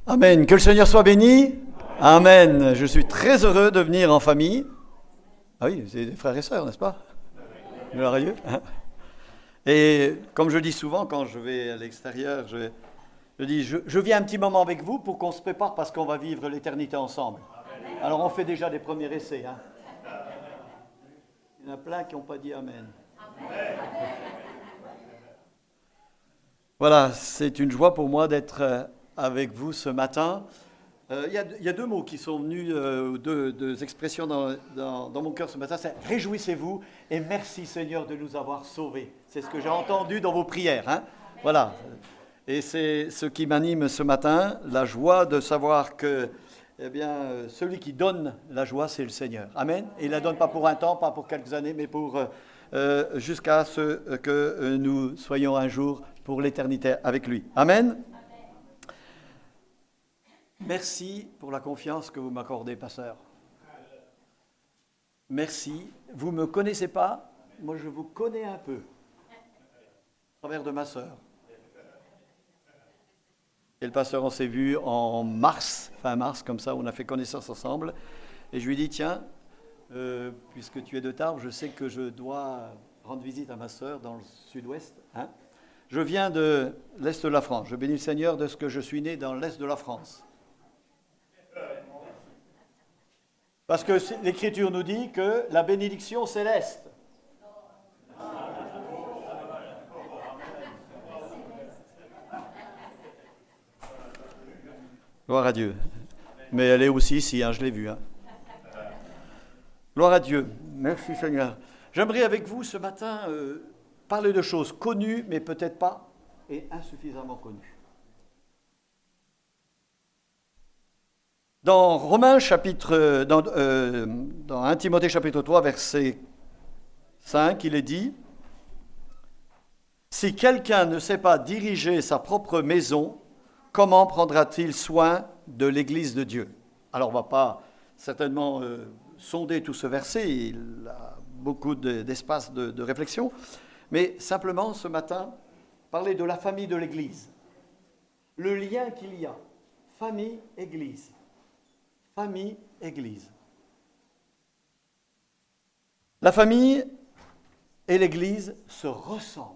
Amen. Que le Seigneur soit béni. Amen. Je suis très heureux de venir en famille. Ah oui, c'est des frères et sœurs, n'est-ce pas? Gloire à Dieu. Et comme je dis souvent quand je vais à l'extérieur, je dis, je viens un petit moment avec vous pour qu'on se prépare parce qu'on va vivre l'éternité ensemble. Alors on fait déjà des premiers essais. Hein. Il y en a plein qui n'ont pas dit Amen. Voilà, c'est une joie pour moi d'être avec vous ce matin. Il y a deux mots qui sont venus, deux expressions dans mon cœur ce matin. C'est réjouissez-vous et merci Seigneur de nous avoir sauvés. C'est ce que j'ai entendu dans vos prières. Hein. Voilà. Et c'est ce qui m'anime ce matin, la joie de savoir que celui qui donne la joie, c'est le Seigneur. Amen. Et il ne la donne pas pour un temps, pas pour quelques années, mais pour jusqu'à ce que nous soyons un jour pour l'éternité avec lui. Amen. Merci pour la confiance que vous m'accordez, pasteur. Merci. Vous ne me connaissez pas, moi je vous connais un peu, à travers de ma sœur. Et le pasteur, on s'est vu en mars, fin mars, comme ça, on a fait connaissance ensemble. Et je lui ai dit, tiens, puisque tu es de Tarbes, je sais que je dois rendre visite à ma sœur dans le sud-ouest. Hein. Je viens de l'est de la France. Je bénis le Seigneur de ce que je suis né dans l'est de la France. Parce que l'Écriture nous dit que la bénédiction c'est l'est. Gloire à Dieu. Mais elle est aussi ici, hein, je l'ai vue. Hein. Gloire à Dieu. Merci Seigneur. J'aimerais avec vous ce matin parler de choses connues, mais peut-être pas et insuffisamment connues. Dans Romains chapitre, dans 1 Timothée chapitre 3, verset 5, il est dit « Si quelqu'un ne sait pas diriger sa propre maison, comment prendra-t-il soin de l'Église de Dieu ?» Alors, on ne va pas certainement sonder tout ce verset, il a beaucoup d'espace de réflexion, mais simplement ce matin, parler de la famille de l'Église. Le lien qu'il y a, famille-Église. Famille-Église. La famille et l'Église se ressemblent.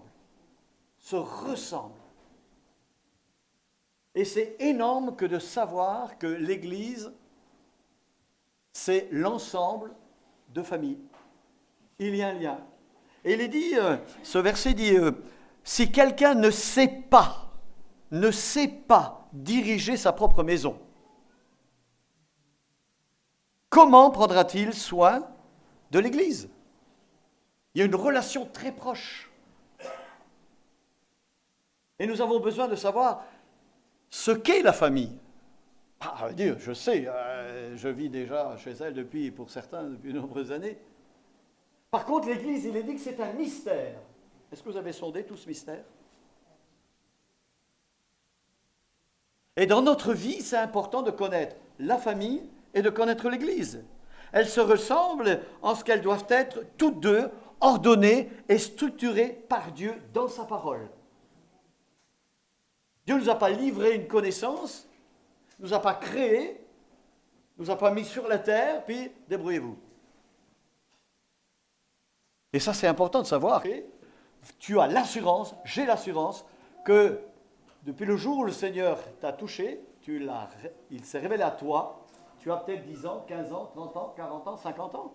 Et c'est énorme que de savoir que l'Église, c'est l'ensemble de familles. Il y a un lien. Et il est dit, ce verset dit, si quelqu'un ne sait pas diriger sa propre maison, comment prendra-t-il soin de l'Église? Il y a une relation très proche. Et nous avons besoin de savoir ce qu'est la famille. Ah, Dieu, je sais, je vis déjà chez elle pour certains, depuis de nombreuses années. Par contre, l'Église, il est dit que c'est un mystère. Est-ce que vous avez sondé tout ce mystère? Et dans notre vie, c'est important de connaître la famille et de connaître l'Église. Elles se ressemblent en ce qu'elles doivent être toutes deux ordonnées et structurées par Dieu dans sa parole. Dieu ne nous a pas livré une connaissance, ne nous a pas créé, ne nous a pas mis sur la terre, puis débrouillez-vous. Et ça, c'est important de savoir. Tu as l'assurance, j'ai l'assurance, que depuis le jour où le Seigneur t'a touché, il s'est révélé à toi. Tu as peut-être 10 ans, 15 ans, 30 ans, 40 ans, 50 ans.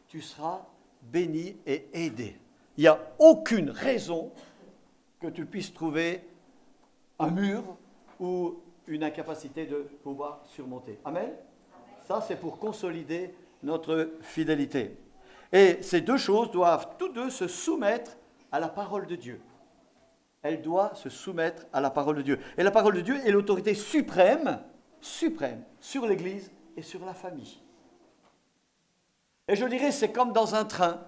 Tu seras béni et aidé. Il n'y a aucune raison que tu puisses trouver un mur ou une incapacité de pouvoir surmonter. Amen. Ça, c'est pour consolider notre fidélité. Et ces deux choses doivent toutes deux se soumettre à la parole de Dieu. Elle doit se soumettre à la parole de Dieu. Et la parole de Dieu est l'autorité suprême sur l'Église et sur la famille. Et je dirais, c'est comme dans un train.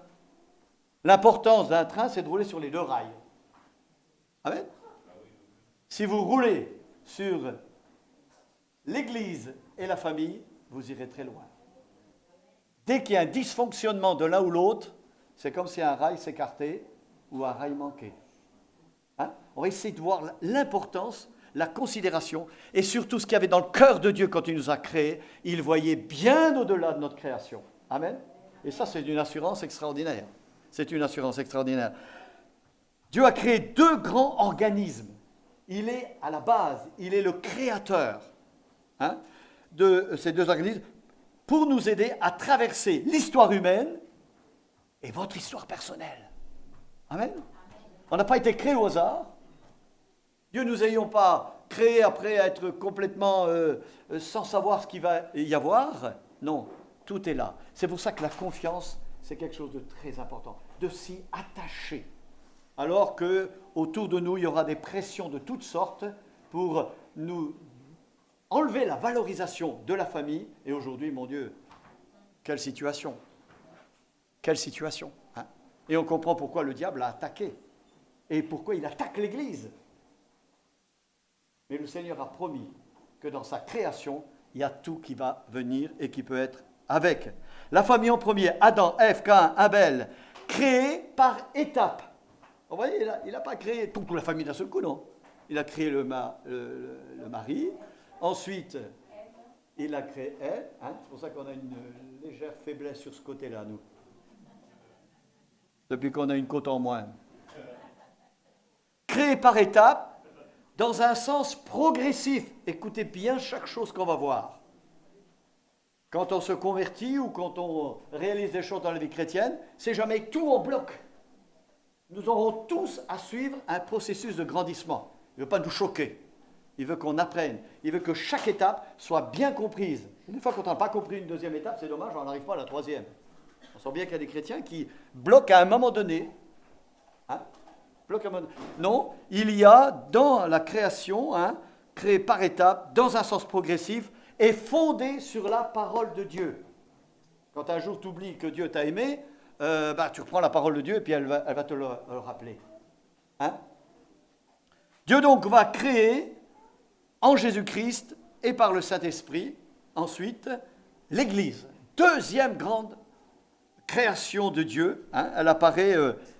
L'importance d'un train, c'est de rouler sur les deux rails. Amen. Si vous roulez sur l'Église et la famille, vous irez très loin. Dès qu'il y a un dysfonctionnement de l'un ou l'autre, c'est comme si un rail s'écartait ou un rail manquait. Hein? On va essayer de voir l'importance la considération et surtout ce qu'il y avait dans le cœur de Dieu quand il nous a créés. Il voyait bien au-delà de notre création. Amen. Et ça, c'est une assurance extraordinaire. C'est une assurance extraordinaire. Dieu a créé deux grands organismes. Il est à la base, il est le créateur de ces deux organismes pour nous aider à traverser l'histoire humaine et votre histoire personnelle. Amen. On n'a pas été créé au hasard. Dieu ne nous ayons pas créés après être complètement sans savoir ce qu'il va y avoir. Non, tout est là. C'est pour ça que la confiance, c'est quelque chose de très important, de s'y attacher. Alors que autour de nous, il y aura des pressions de toutes sortes pour nous enlever la valorisation de la famille. Et aujourd'hui, mon Dieu, quelle situation! Quelle situation, hein? Et on comprend pourquoi le diable a attaqué. Et pourquoi il attaque l'Église. Mais le Seigneur a promis que dans sa création, il y a tout qui va venir et qui peut être avec. La famille en premier, Adam, Ève, Caïn, Abel, créée par étapes. Vous voyez, il n'a pas créé toute la famille d'un seul coup, non. Il a créé le mari. Ensuite, il a créé Ève. Hein, c'est pour ça qu'on a une légère faiblesse sur ce côté-là, nous. Depuis qu'on a une côte en moins. Créé par étapes, dans un sens progressif. Écoutez bien chaque chose qu'on va voir. Quand on se convertit ou quand on réalise des choses dans la vie chrétienne, c'est jamais tout en bloc. Nous aurons tous à suivre un processus de grandissement. Il ne veut pas nous choquer. Il veut qu'on apprenne. Il veut que chaque étape soit bien comprise. Une fois qu'on n'a pas compris une deuxième étape, c'est dommage, on n'arrive pas à la troisième. On sent bien qu'il y a des chrétiens qui bloquent à un moment donné. Hein? Non, il y a dans la création, créée par étapes, dans un sens progressif, et fondée sur la parole de Dieu. Quand un jour tu oublies que Dieu t'a aimé, tu reprends la parole de Dieu et puis elle va te le rappeler. Hein? Dieu donc va créer en Jésus-Christ et par le Saint-Esprit, ensuite, l'Église. Deuxième grande création de Dieu. Elle apparaît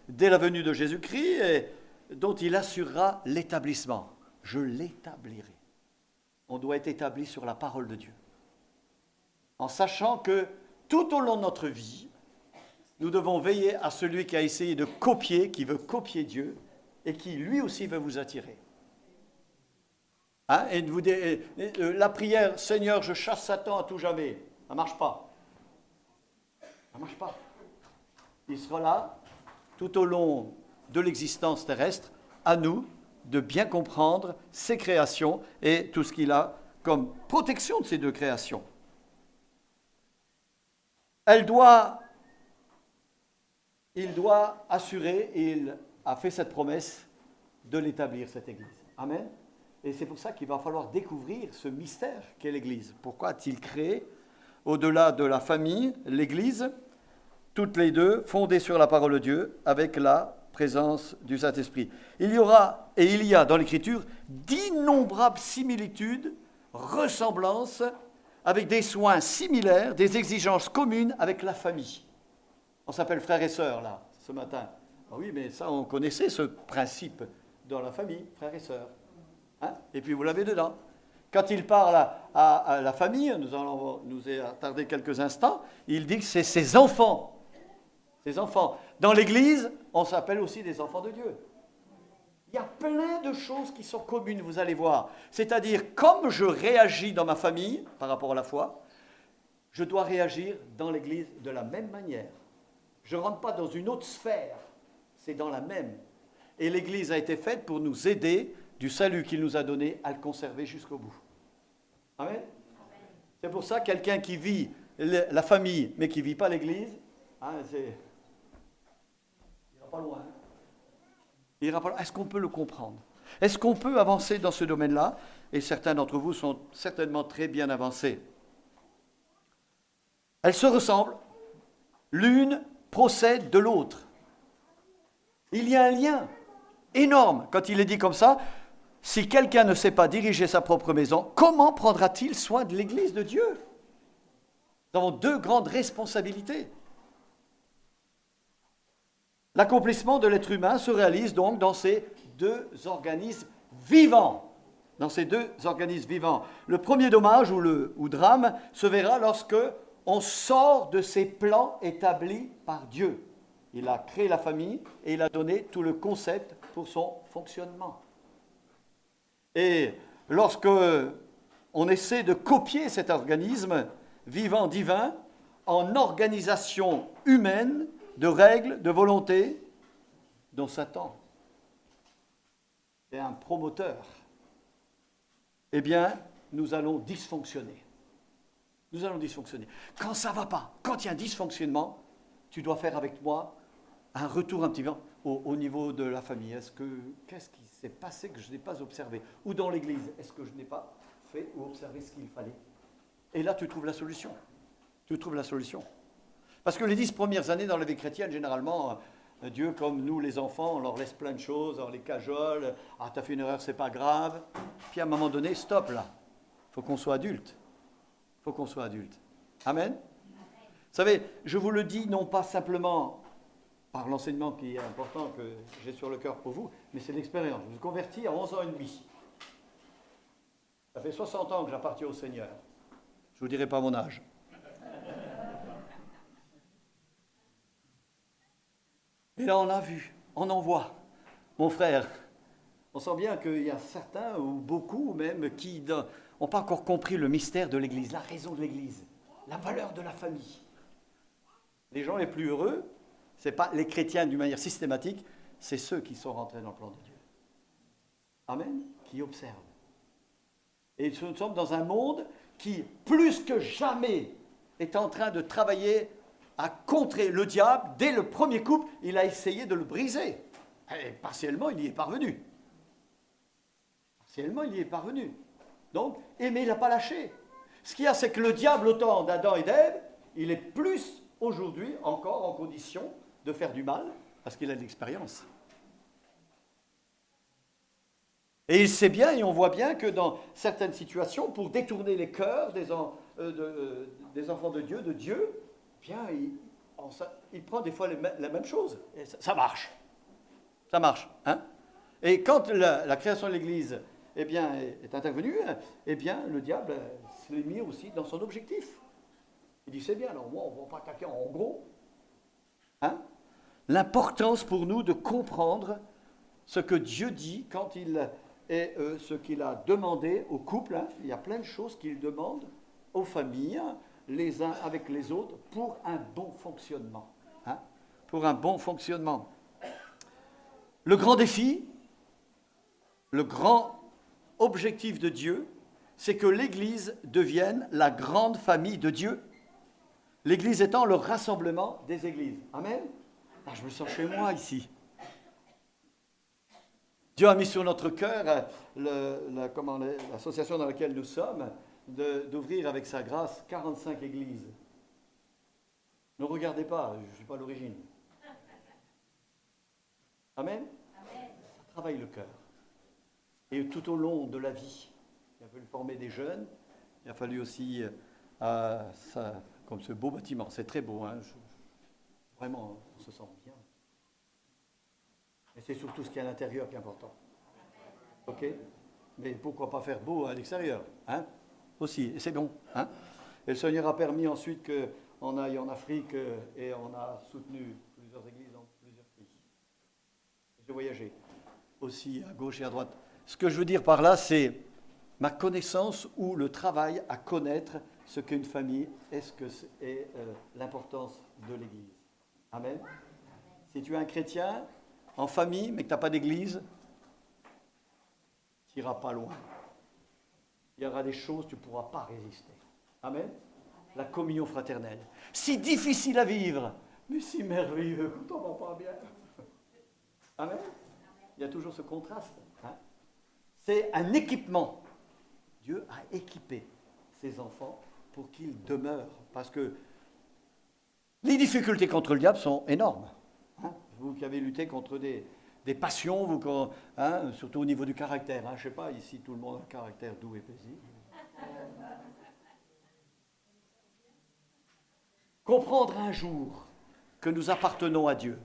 dès la venue de Jésus-Christ et dont il assurera l'établissement. Je l'établirai. On doit être établi sur la parole de Dieu. En sachant que tout au long de notre vie, nous devons veiller à celui qui a essayé de copier, qui veut copier Dieu, et qui lui aussi veut vous attirer. La prière, Seigneur, je chasse Satan à tout jamais, ça ne marche pas. Ça ne marche pas. Il sera là, tout au long de l'existence terrestre, à nous de bien comprendre ses créations et tout ce qu'il a comme protection de ces deux créations. Il doit assurer, et il a fait cette promesse de l'établir, cette Église. Amen. Et c'est pour ça qu'il va falloir découvrir ce mystère qu'est l'Église. Pourquoi a-t-il créé, au-delà de la famille, l'Église, toutes les deux fondées sur la parole de Dieu, avec la présence du Saint-Esprit. Il y a dans l'Écriture d'innombrables similitudes, ressemblances, avec des soins similaires, des exigences communes avec la famille. On s'appelle frères et sœurs, là, ce matin. Ah oui, mais ça, on connaissait ce principe dans la famille, frères et sœurs. Et puis vous l'avez dedans. Quand il parle à la famille, nous allons nous y attarder quelques instants, il dit que c'est ses enfants. Ses enfants. Dans l'Église, on s'appelle aussi des enfants de Dieu. Il y a plein de choses qui sont communes, vous allez voir. C'est-à-dire, comme je réagis dans ma famille par rapport à la foi, je dois réagir dans l'Église de la même manière. Je ne rentre pas dans une autre sphère, c'est dans la même. Et l'Église a été faite pour nous aider du salut qu'il nous a donné à le conserver jusqu'au bout. Amen. C'est pour ça que quelqu'un qui vit la famille, mais qui ne vit pas l'Église, il n'ira pas loin. Il n'ira pas loin. Est-ce qu'on peut le comprendre? Est-ce qu'on peut avancer dans ce domaine-là? Et certains d'entre vous sont certainement très bien avancés. Elles se ressemblent. L'une procède de l'autre. Il y a un lien énorme. Quand il est dit comme ça, si quelqu'un ne sait pas diriger sa propre maison, comment prendra-t-il soin de l'Église de Dieu? Nous avons deux grandes responsabilités. L'accomplissement de l'être humain se réalise donc dans ces deux organismes vivants. dans ces deux organismes vivants. Le premier dommage ou drame se verra lorsque on sort de ces plans établis par Dieu. Il a créé la famille et il a donné tout le concept pour son fonctionnement. Et lorsque on essaie de copier cet organisme vivant divin en organisation humaine de règles, de volontés, dont Satan est un promoteur, eh bien, nous allons dysfonctionner. Nous allons dysfonctionner. Quand ça ne va pas, quand il y a un dysfonctionnement, tu dois faire avec moi un retour un petit peu au niveau de la famille. Qu'est-ce qui s'est passé que je n'ai pas observé? Ou dans l'église, est-ce que je n'ai pas fait ou observé ce qu'il fallait? Et là, tu trouves la solution. Tu trouves la solution. Parce que les 10 premières années dans la vie chrétienne, généralement, Dieu, comme nous les enfants, on leur laisse plein de choses, on les cajole. Ah, t'as fait une erreur, c'est pas grave. Puis à un moment donné, stop là. Il faut qu'on soit adulte. Il faut qu'on soit adulte. Amen. Vous savez, je vous le dis non pas simplement par l'enseignement qui est important que j'ai sur le cœur pour vous, mais c'est l'expérience. Je me suis converti à 11 ans et demi. Ça fait 60 ans que j'appartiens au Seigneur. Je ne vous dirai pas mon âge. Et là, on a vu, on en voit. Mon frère, on sent bien qu'il y a certains, ou beaucoup même, qui n'ont pas encore compris le mystère de l'Église, la raison de l'Église, la valeur de la famille. Les gens les plus heureux, ce n'est pas les chrétiens d'une manière systématique, c'est ceux qui sont rentrés dans le plan de Dieu. Amen. Qui observent. Et nous sommes dans un monde qui, plus que jamais, est en train de travailler à contrer le diable. Dès le premier couple, il a essayé de le briser. Et partiellement, il y est parvenu. Partiellement, il y est parvenu. Donc, mais il n'a pas lâché. Ce qu'il y a, c'est que le diable, au temps d'Adam et d'Ève, il est plus aujourd'hui encore en condition de faire du mal, parce qu'il a de l'expérience. Et il sait bien, et on voit bien que dans certaines situations, pour détourner les cœurs des enfants de Dieu, bien, il prend des fois la même chose. Et ça marche. Ça marche. Hein? Et quand la création de l'Église eh bien, est intervenue, eh bien, le diable s'est mis aussi dans son objectif. Il dit, c'est bien, alors moi, on ne va pas attaquer en gros. Hein? L'importance pour nous de comprendre ce que Dieu dit quand il est ce qu'il a demandé au couple. Hein? Il y a plein de choses qu'il demande aux familles, les uns avec les autres, pour un bon fonctionnement. Hein? Pour un bon fonctionnement. Le grand défi, le grand objectif de Dieu, c'est que l'Église devienne la grande famille de Dieu. L'Église étant le rassemblement des églises. Amen. Ah, je me sens chez moi ici. Dieu a mis sur notre cœur l'association dans laquelle nous sommes d'ouvrir avec sa grâce 45 églises. Ne regardez pas, je ne suis pas à l'origine. Amen. Ça travaille le cœur. Et tout au long de la vie, il a fallu former des jeunes, il a fallu aussi, comme ce beau bâtiment, c'est très beau, hein, vraiment, on se sent bien. Et c'est surtout ce qui est à l'intérieur qui est important. Ok? Mais pourquoi pas faire beau à l'extérieur, hein? Aussi, et c'est bon. Hein? Et le Seigneur a permis ensuite qu'on aille en Afrique et on a soutenu plusieurs églises dans plusieurs pays. J'ai voyagé aussi à gauche et à droite. Ce que je veux dire par là, c'est ma connaissance ou le travail à connaître ce qu'est une famille et ce que est l'importance de l'Église. Amen. Si tu es un chrétien en famille, mais que tu n'as pas d'église, tu n'iras pas loin. Il y aura des choses que tu ne pourras pas résister. Amen. La communion fraternelle. Si difficile à vivre, mais si merveilleux quand on va pas bien. Amen. Il y a toujours ce contraste. Hein? C'est un équipement. Dieu a équipé ses enfants pour qu'ils demeurent. Parce que les difficultés contre le diable sont énormes. Hein? Vous qui avez lutté contre des passions, hein, surtout au niveau du caractère. Hein, je ne sais pas, ici tout le monde a un caractère doux et paisible. Comprendre un jour que nous appartenons à Dieu.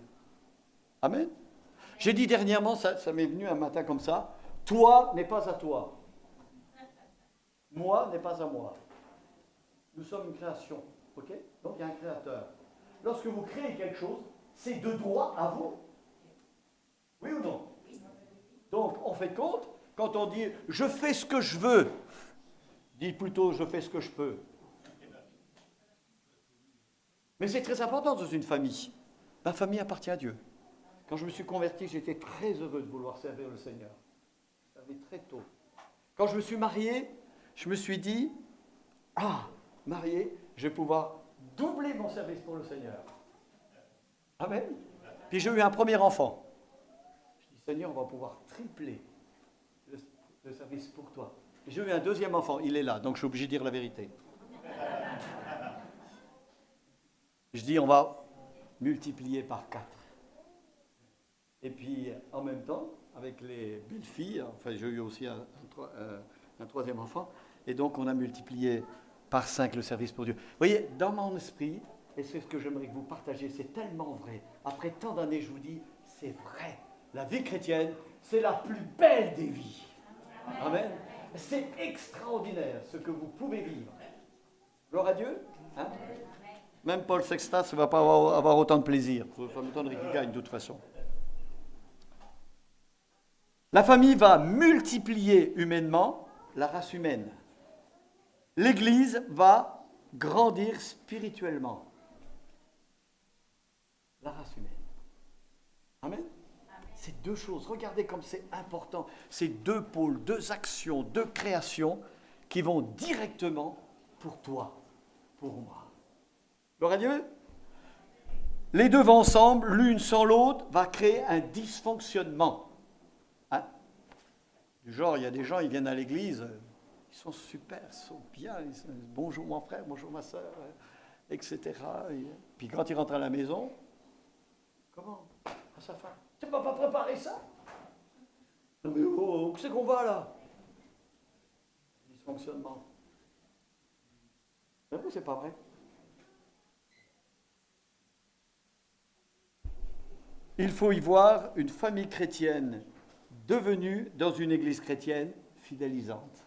Amen. J'ai dit dernièrement, ça m'est venu un matin comme ça, toi n'est pas à toi. Moi n'est pas à moi. Nous sommes une création. Ok? Donc il y a un créateur. Lorsque vous créez quelque chose, c'est de droit à vous. Oui ou non? Donc on fait compte, quand on dit je fais ce que je veux, dites plutôt je fais ce que je peux. Mais c'est très important dans une famille. Ma famille appartient à Dieu. Quand je me suis converti, j'étais très heureux de vouloir servir le Seigneur. Je savais très tôt. Quand je me suis marié, je me suis dit, marié, je vais pouvoir doubler mon service pour le Seigneur. Amen. Puis j'ai eu un premier enfant. Je dis, Seigneur, on va pouvoir tripler le service pour toi. Et j'ai eu un deuxième enfant, il est là, donc je suis obligé de dire la vérité. Je dis, on va multiplier par 4. Et puis, en même temps, avec les belles filles, enfin, j'ai eu aussi un troisième enfant, et donc on a multiplié par 5 le service pour Dieu. Vous voyez, dans mon esprit, et c'est ce que j'aimerais que vous partagiez, c'est tellement vrai. Après tant d'années, je vous dis, c'est vrai. La vie chrétienne, c'est la plus belle des vies. Amen. C'est extraordinaire ce que vous pouvez vivre. Gloire à Dieu. Hein? Même Paul Sextas ne va pas avoir autant de plaisir. Ça m'étonnerait qu'il gagne de toute façon. La famille va multiplier humainement la race humaine. L'Église va grandir spirituellement la race humaine. Amen. C'est deux choses. Regardez comme c'est important. C'est deux pôles, deux actions, deux créations qui vont directement pour toi, pour moi. Gloire à Dieu. Les deux vont ensemble, l'une sans l'autre, va créer un dysfonctionnement. Hein? Du genre, il y a des gens, ils viennent à l'église, ils sont super, ils sont bien, ils sont, bonjour mon frère, bonjour ma soeur, etc. Et puis quand ils rentrent à la maison, comment? À sa femme, tu ne m'as pas préparé ça? Non mais où c'est qu'on va là? Dysfonctionnement. Mais c'est pas vrai. Il faut y voir une famille chrétienne devenue dans une église chrétienne fidélisante.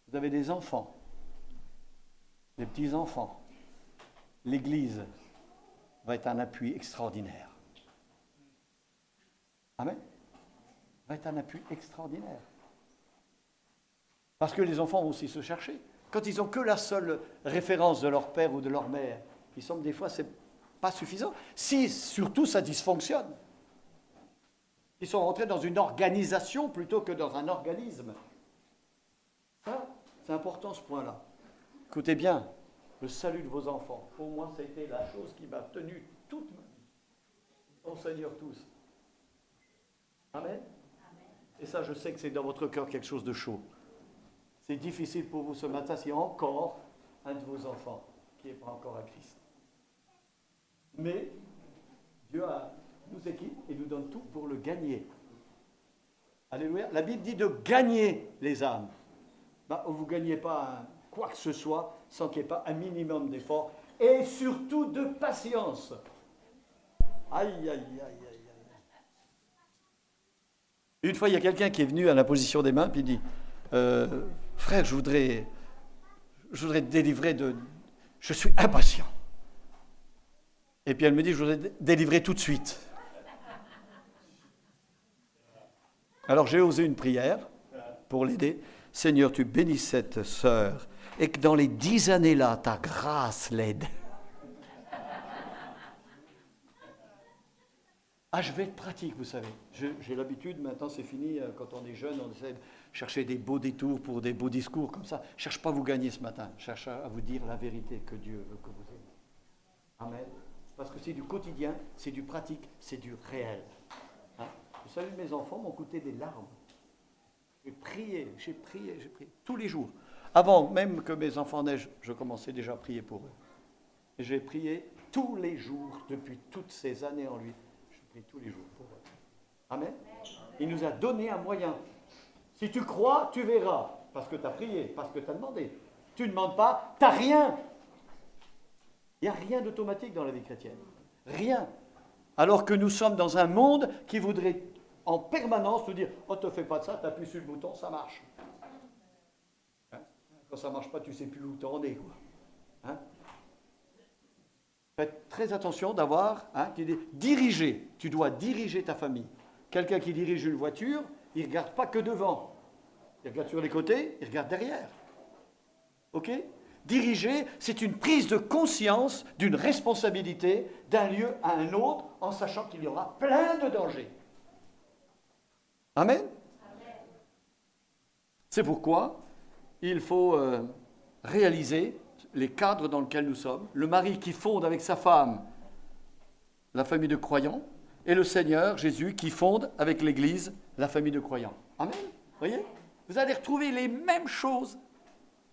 Vous avez des enfants, des petits-enfants. L'église va être un appui extraordinaire. Amen. Va être un appui extraordinaire. Parce que les enfants vont aussi se chercher. Quand ils n'ont que la seule référence de leur père ou de leur mère, il semble des fois c'est pas suffisant. Si surtout ça dysfonctionne. Ils sont rentrés dans une organisation plutôt que dans un organisme. Ça, c'est important ce point-là. Écoutez bien, le salut de vos enfants. Pour moi, ça a été la chose qui m'a tenu toute ma vie. Au Seigneur tous. Amen. Et ça, je sais que c'est dans votre cœur quelque chose de chaud. C'est difficile pour vous ce matin s'il y a encore un de vos enfants qui n'est pas encore à Christ. Mais Dieu nous équipe et nous donne tout pour le gagner. Alléluia. La Bible dit de gagner les âmes. Vous ne gagnez pas quoi que ce soit sans qu'il n'y ait pas un minimum d'effort et surtout de patience. Aïe, aïe, aïe, aïe, aïe. Une fois, il y a quelqu'un qui est venu à la position des mains puis il dit frère, je voudrais te délivrer de... Je suis impatient. Et puis elle me dit, je voudrais délivrer tout de suite. Alors j'ai osé une prière pour l'aider. Seigneur, tu bénis cette sœur et que dans les 10 années-là, ta grâce l'aide. Je vais être pratique, vous savez. J'ai l'habitude, maintenant c'est fini, quand on est jeune, on essaie de chercher des beaux détours pour des beaux discours comme ça. Je ne cherche pas à vous gagner ce matin, je cherche à vous dire la vérité que Dieu veut que vous ayez. Amen. Parce que c'est du quotidien, c'est du pratique, c'est du réel. Hein? Vous savez, mes enfants m'ont coûté des larmes. J'ai prié tous les jours. Avant même que mes enfants naissent, je commençais déjà à prier pour eux. Et j'ai prié tous les jours depuis toutes ces années en lui. Je prie tous les jours pour eux. Amen. Il nous a donné un moyen. Si tu crois, tu verras. Parce que tu as prié, parce que tu as demandé. Tu ne demandes pas, tu n'as rien. Il n'y a rien d'automatique dans la vie chrétienne. Rien. Alors que nous sommes dans un monde qui voudrait en permanence nous dire « Oh, ne te fais pas de ça, tu appuies sur le bouton, ça marche. Hein » Quand ça ne marche pas, tu ne sais plus où t'en es, quoi. Hein? Faites très attention d'avoir, diriger. Tu dois diriger ta famille. Quelqu'un qui dirige une voiture, il ne regarde pas que devant. Il regarde sur les côtés, il regarde derrière. OK? Diriger, c'est une prise de conscience d'une responsabilité d'un lieu à un autre en sachant qu'il y aura plein de dangers. Amen? C'est pourquoi il faut réaliser les cadres dans lesquels nous sommes. Le mari qui fonde avec sa femme la famille de croyants et le Seigneur, Jésus, qui fonde avec l'Église la famille de croyants. Amen? Voyez? Vous allez retrouver les mêmes choses.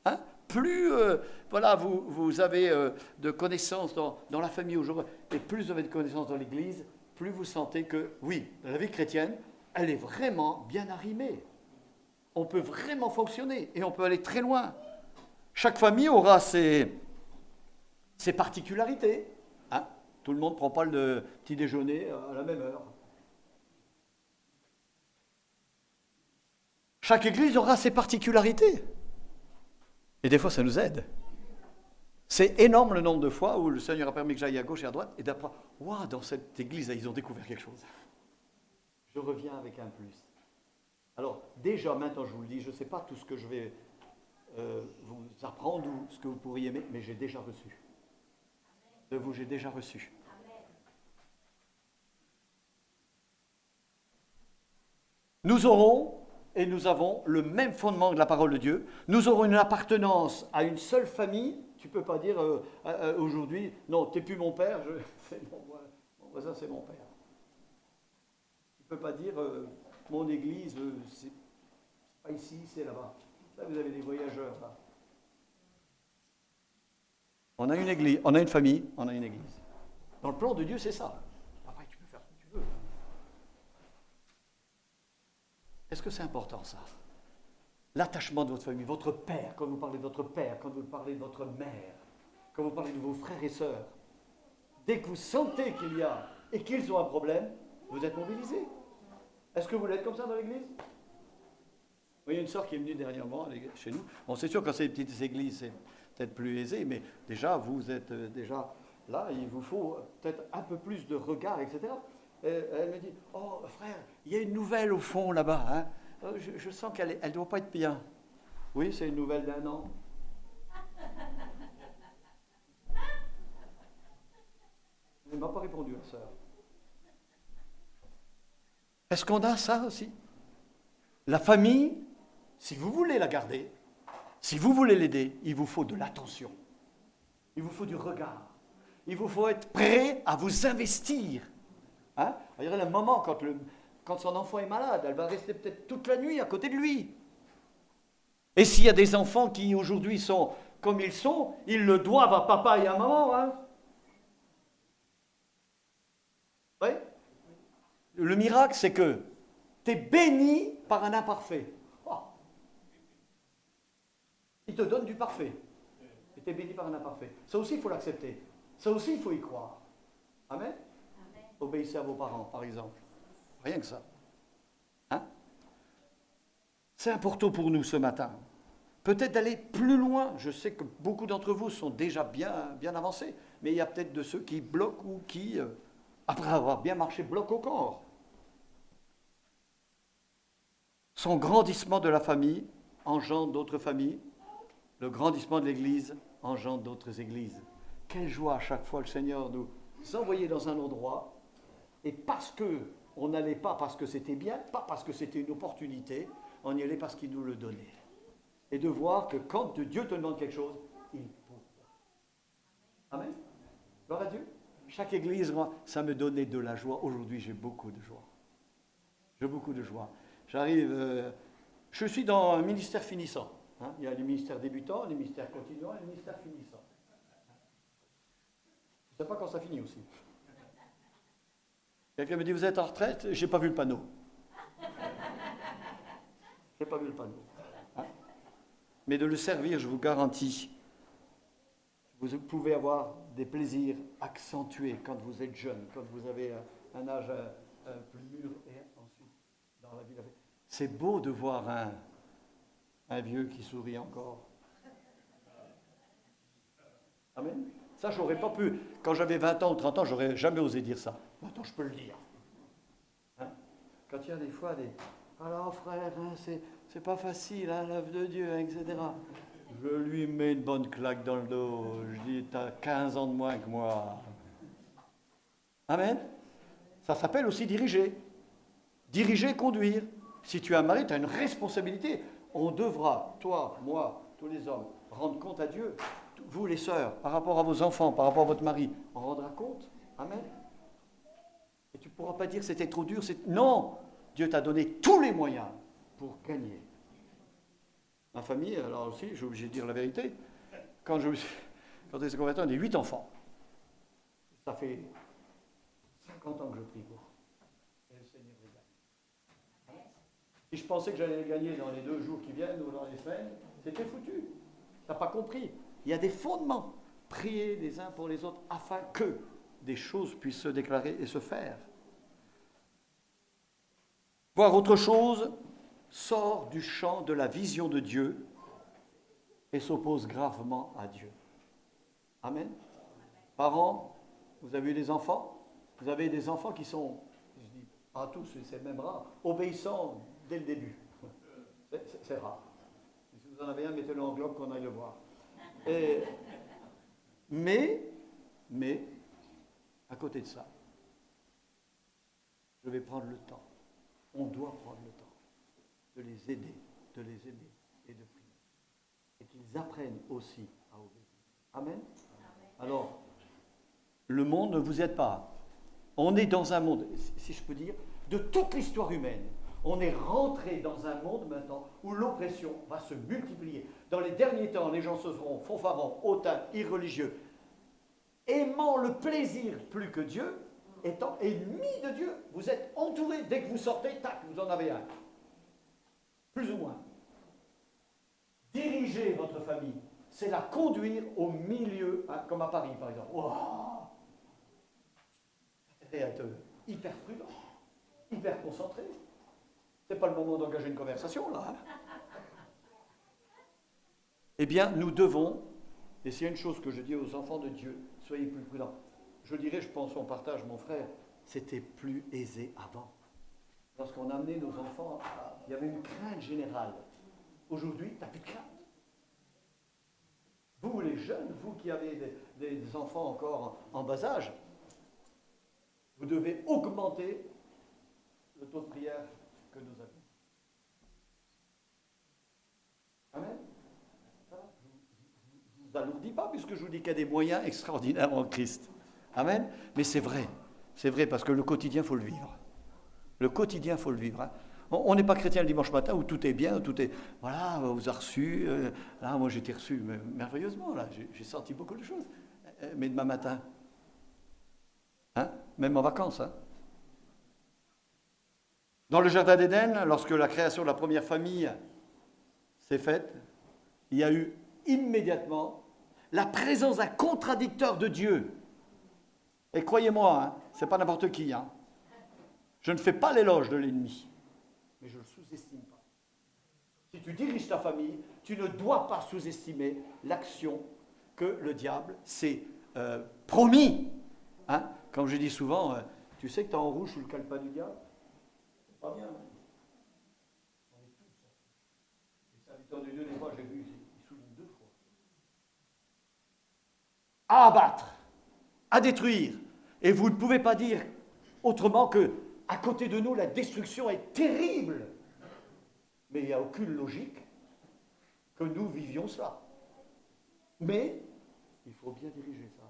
Hein? Plus vous avez de connaissances dans la famille aujourd'hui, et plus vous avez de connaissances dans l'Église, plus vous sentez que, oui, la vie chrétienne, elle est vraiment bien arrimée. On peut vraiment fonctionner et on peut aller très loin. Chaque famille aura ses particularités. Hein? Tout le monde ne prend pas le petit déjeuner à la même heure. Chaque église aura ses particularités. Et des fois, ça nous aide. C'est énorme le nombre de fois où le Seigneur a permis que j'aille à gauche et à droite, et d'après, waouh, dans cette église, ils ont découvert quelque chose. Je reviens avec un plus. Alors, déjà, maintenant, je vous le dis, je ne sais pas tout ce que je vais vous apprendre ou ce que vous pourriez aimer, mais j'ai déjà reçu. De vous, j'ai déjà reçu. Nous aurons, et nous avons le même fondement de la parole de Dieu, nous aurons une appartenance à une seule famille. Tu ne peux pas dire aujourd'hui, non, tu n'es plus mon père, mon voisin c'est mon père. Tu ne peux pas dire, mon église, c'est pas ici, c'est là-bas. Là, vous avez des voyageurs, là. On a une église, on a une famille, on a une église. Dans le plan de Dieu, c'est ça. Après, tu peux faire ce que tu veux. Est-ce que c'est important, ça? L'attachement de votre famille, votre père, quand vous parlez de votre père, quand vous parlez de votre mère, quand vous parlez de vos frères et sœurs, dès que vous sentez qu'il y a et qu'ils ont un problème, vous êtes mobilisés. Est-ce que vous l'êtes comme ça dans l'église? Il y a une sœur qui est venue dernièrement chez nous. Bon, c'est sûr, quand c'est des petites églises, c'est peut-être plus aisé, mais déjà, vous êtes déjà là, il vous faut peut-être un peu plus de regard, etc. Et elle me dit, oh frère, il y a une nouvelle au fond là-bas. Hein. Je sens qu'elle ne doit pas être bien. Oui, c'est une nouvelle d'1 an. Elle ne m'a pas répondu, la sœur. Est-ce qu'on a ça aussi? La famille, si vous voulez la garder, si vous voulez l'aider, il vous faut de l'attention. Il vous faut du regard. Il vous faut être prêt à vous investir. Hein? Il y a un moment, quand son enfant est malade, elle va rester peut-être toute la nuit à côté de lui. Et s'il y a des enfants qui aujourd'hui sont comme ils sont, ils le doivent à papa et à maman. Hein? Oui? Le miracle, c'est que tu es béni par un imparfait. Oh. Il te donne du parfait. Et tu es béni par un imparfait. Ça aussi, il faut l'accepter. Ça aussi, il faut y croire. Amen? Amen. Obéissez à vos parents, par exemple. Rien que ça. Hein? C'est important pour nous ce matin. Peut-être d'aller plus loin. Je sais que beaucoup d'entre vous sont déjà bien avancés. Mais il y a peut-être de ceux qui bloquent ou qui, après avoir bien marché, bloquent encore. Son grandissement de la famille engendre d'autres familles. Le grandissement de l'Église engendre d'autres églises. Quelle joie à chaque fois le Seigneur nous envoyait dans un endroit, et parce qu'on n'allait pas parce que c'était bien, pas parce que c'était une opportunité, on y allait parce qu'il nous le donnait. Et de voir que quand Dieu te demande quelque chose, il peut. Amen. Gloire à Dieu. Chaque église, moi, ça me donnait de la joie. Aujourd'hui, j'ai beaucoup de joie. J'ai beaucoup de joie. J'arrive, je suis dans un ministère finissant. Hein. Il y a les ministères débutants, les ministères continuants et les ministères finissants. Je ne sais pas quand ça finit aussi. Quelqu'un me dit, vous êtes en retraite? Je n'ai pas vu le panneau. Je n'ai pas vu le panneau. Hein? Mais de le servir, je vous garantis, vous pouvez avoir des plaisirs accentués quand vous êtes jeune, quand vous avez un âge plus mûr et ensuite dans la vie. C'est beau de voir un vieux qui sourit encore. Amen. Ça, j'aurais pas pu. Quand j'avais 20 ans ou 30 ans, j'aurais jamais osé dire ça. Maintenant, je peux le dire. Hein? Quand il y a des fois des... Alors, frère, hein, c'est pas facile, hein, l'œuvre de Dieu, hein, etc. Je lui mets une bonne claque dans le dos. Je dis, t'as 15 ans de moins que moi. Amen. Ça s'appelle aussi diriger. Diriger, conduire. Si tu as un mari, tu as une responsabilité. On devra, toi, moi, tous les hommes, rendre compte à Dieu. Vous, les sœurs, par rapport à vos enfants, par rapport à votre mari, on rendra compte. Amen. Et tu ne pourras pas dire c'était trop dur. Non, Dieu t'a donné tous les moyens pour gagner. Ma famille, alors aussi, j'ai obligé de dire la vérité, quand on s'est converti, on est 8 enfants. Ça fait 50 ans que je prie pour. Et le Seigneur les gagne. Si je pensais que j'allais les gagner dans les 2 jours qui viennent ou dans les semaines, c'était foutu. Tu n'as pas compris. Il y a des fondements. Prier les uns pour les autres afin que des choses puissent se déclarer et se faire. Voir autre chose sort du champ de la vision de Dieu et s'oppose gravement à Dieu. Amen. Parents, vous avez eu des enfants? Vous avez des enfants qui sont, je dis pas tous, c'est même rare, obéissants dès le début. C'est rare. Si vous en avez un, mettez-le en globe qu'on aille le voir. Mais, à côté de ça, je vais prendre le temps. On doit prendre le temps de les aider et de prier. Et qu'ils apprennent aussi à obéir. Amen. Alors, le monde ne vous aide pas. On est dans un monde, si je peux dire, de toute l'histoire humaine. On est rentré dans un monde maintenant où l'oppression va se multiplier. Dans les derniers temps, les gens se feront fanfarons, hautains, irreligieux, aimant le plaisir plus que Dieu, étant ennemis de Dieu. Vous êtes entourés, dès que vous sortez, tac, vous en avez un. Plus ou moins. Diriger votre famille, c'est la conduire au milieu, hein, comme à Paris par exemple. Wow. Et être hyper prudent, hyper concentré. C'est pas le moment d'engager une conversation là. Hein. Eh bien, nous devons, et c'est une chose que je dis aux enfants de Dieu, soyez plus prudents. Je dirais, je pense, on partage, mon frère, c'était plus aisé avant. Lorsqu'on amenait nos enfants, il y avait une crainte générale. Aujourd'hui, tu n'as plus de crainte. Vous, les jeunes, vous qui avez des enfants encore en bas âge, vous devez augmenter le taux de prière que nous avons. Amen. Ça va? Je ne vous alourdis pas puisque je vous dis qu'il y a des moyens extraordinaires en Christ. Amen. Mais c'est vrai parce que le quotidien, il faut le vivre. Le quotidien, il faut le vivre. Hein. On n'est pas chrétien le dimanche matin où tout est bien, tout est... Voilà, on vous a reçu. Là, moi, j'ai été reçu merveilleusement. Là, j'ai senti beaucoup de choses. Mais demain matin, hein, même en vacances. Hein. Dans le Jardin d'Éden, lorsque la création de la première famille s'est faite, il y a eu immédiatement la présence d'un contradicteur de Dieu. Et croyez-moi, hein, ce n'est pas n'importe qui. Hein. Je ne fais pas l'éloge de l'ennemi, mais je ne le sous-estime pas. Si tu diriges ta famille, tu ne dois pas sous-estimer l'action que le diable s'est promis. Hein. Comme je dis souvent, tu sais que tu es en rouge sous le calepin du diable? C'est pas bien. Hein. On est tous. Les serviteurs de Dieu, des fois, j'ai vu, ils soulignent 2 fois. À abattre, à détruire. Et vous ne pouvez pas dire autrement que à côté de nous, la destruction est terrible. Mais il n'y a aucune logique que nous vivions cela. Mais il faut bien diriger ça.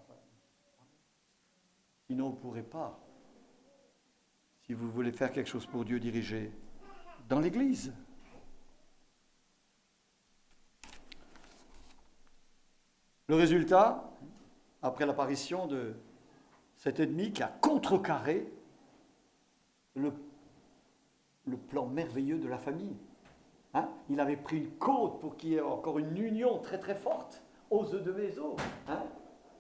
Sinon, on ne pourrait pas. Si vous voulez faire quelque chose pour Dieu, diriger dans l'Église. Le résultat, après l'apparition de cet ennemi qui a contrecarré le plan merveilleux de la famille. Hein? Il avait pris une côte pour qu'il y ait encore une union très très forte. Os de mes os, hein?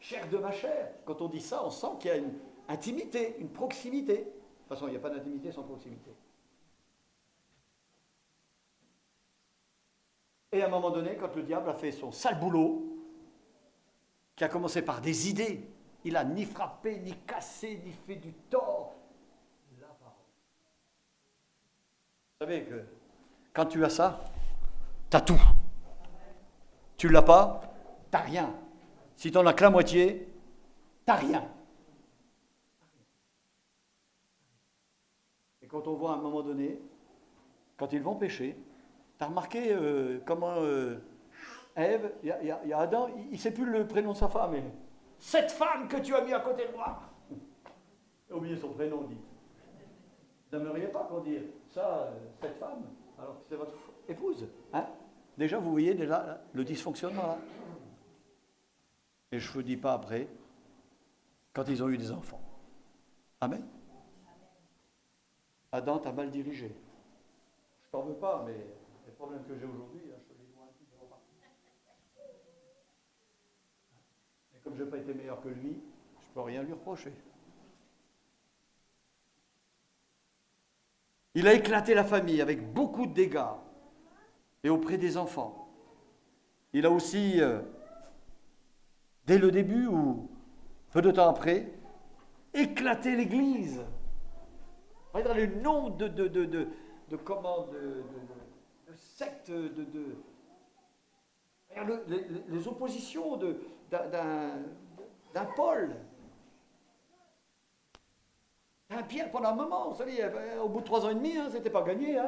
Chair de ma chair. Quand on dit ça, on sent qu'il y a une intimité, une proximité. De toute façon, il n'y a pas d'intimité sans proximité. Et à un moment donné, quand le diable a fait son sale boulot, qui a commencé par des idées. Il n'a ni frappé, ni cassé, ni fait du tort. La parole. Vous savez que quand tu as ça, tu as tout. Tu ne l'as pas, tu n'as rien. Si tu n'en as que la moitié, tu n'as rien. Et quand on voit à un moment donné, quand ils vont pécher, tu as remarqué comment Ève, il y a Adam, il ne sait plus le prénom de sa femme. Mais, cette femme que tu as mis à côté de moi. Il a oublié son prénom, dit. Vous n'aimeriez pas qu'on dise ça, cette femme, alors que c'est votre épouse. Hein? Déjà, vous voyez déjà le dysfonctionnement là. Et je ne vous dis pas après, quand ils ont eu des enfants. Amen. Adam t'a mal dirigé. Je t'en veux pas, mais les problèmes que j'ai aujourd'hui, je te les dois un petit peu repartir. Et comme je n'ai pas été meilleur que lui, je ne peux rien lui reprocher. Il a éclaté la famille avec beaucoup de dégâts et auprès des enfants. Il a aussi, dès le début ou peu de temps après, éclaté l'Église. Regardez le nombre de sectes, les oppositions d'un Paul. Un Pierre pendant un moment, vous savez, au bout de 3 ans et demi, c'était pas gagné.